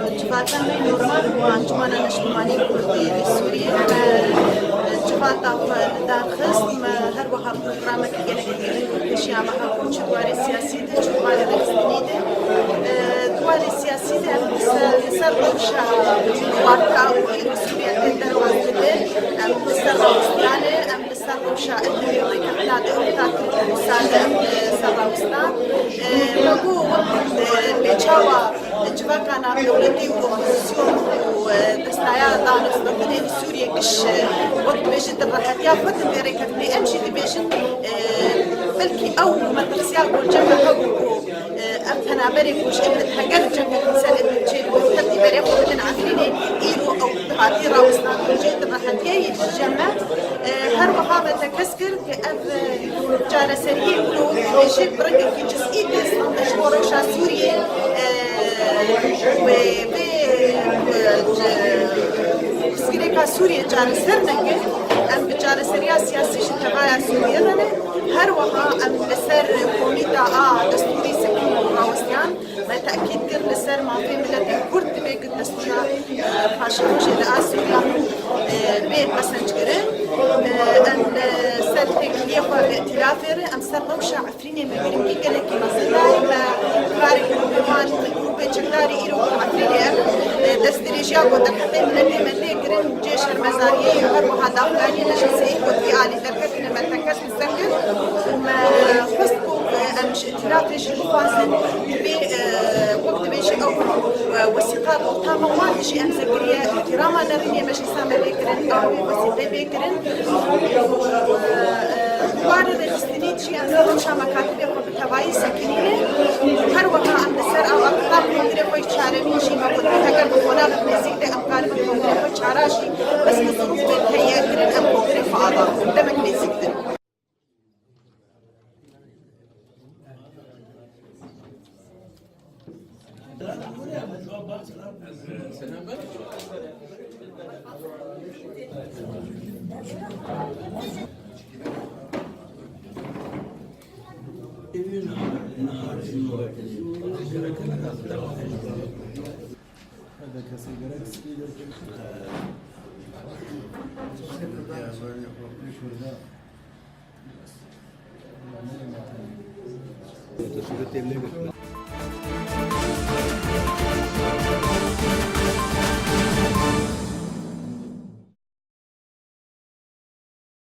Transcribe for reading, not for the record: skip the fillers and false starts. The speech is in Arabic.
جفاتا نورمال وانجمانا نشتماني كردي سوريا جفاتا دار خصم هر وها برنامج جنكي اشياء ما هكون شوارع سياسي ده شوارع الاقتصادي دوار السياسي ده نسر روشا واركا وسوريا تقدر واسطة نسر روستانة نسر روشا اللي يوريك احنا دورتات مساعدة نسر روستان لقو بيتشاوا جفاكانا دولتي وأوبوزيسيون ودستايا دانس دولتي سوريا كش وقت بيجت الرحتيا وقت بيريكتني امشي بيجت بلكي او مدرسيا والجبهة حقوقو أنا بريك وش إبن حجر جنب الإنسان إبن جيل وتبدي بريك وبدن عفريني إيرو أو هاتي راوسنا جيت الرحتيا يتجمع هر وحامة تكسكر كأب جارة سريع ولو يجيب برقة في جزئية إسلام أشهر وشا سوريا وسكريكا سوريا جارة سرنجة أم بجارة سريع سياسي شتغايا سوريا رنه هر وها أم لسر كوميدا دستوري سكين راوسيان ما تأكيد كر لسر ما في ملت الكرد بيك الدستورة فاشلوش إلى سوريا بيت مسنجرين أن سر تكلية وائتلافير أم سر روشة عفريني مجرمي قلقي مصلاي ما فارق بمان بيجلاري إيرو عفريني دستريجيا ودكتي ملتي ملي قرن جيش المزارية هر وها دافغاني نشسي ودي آلي دركت نمتكس مسكر وما فستكو مش ائتلافي شرفاسن بوقت بيجي أو وثيقات وطامة واحد شيء أمزقرية احتراما نريني ماشي سامة بيكرن أو وسيطة بيكرن وارد الاستنيد شيء أنزلهم شا مكاتبه وبالتوائي سكينينه هر وقع عند السر أو أقطاب مدري خوي تشارمي شيء ما قلت هكذا بخونا بمزيق ده أمقارب مدري خوي تشاراشي بس نظروف بيتهيأ كرن أم مدري فعضا قدامك مزيق ده Teşekkür ederim.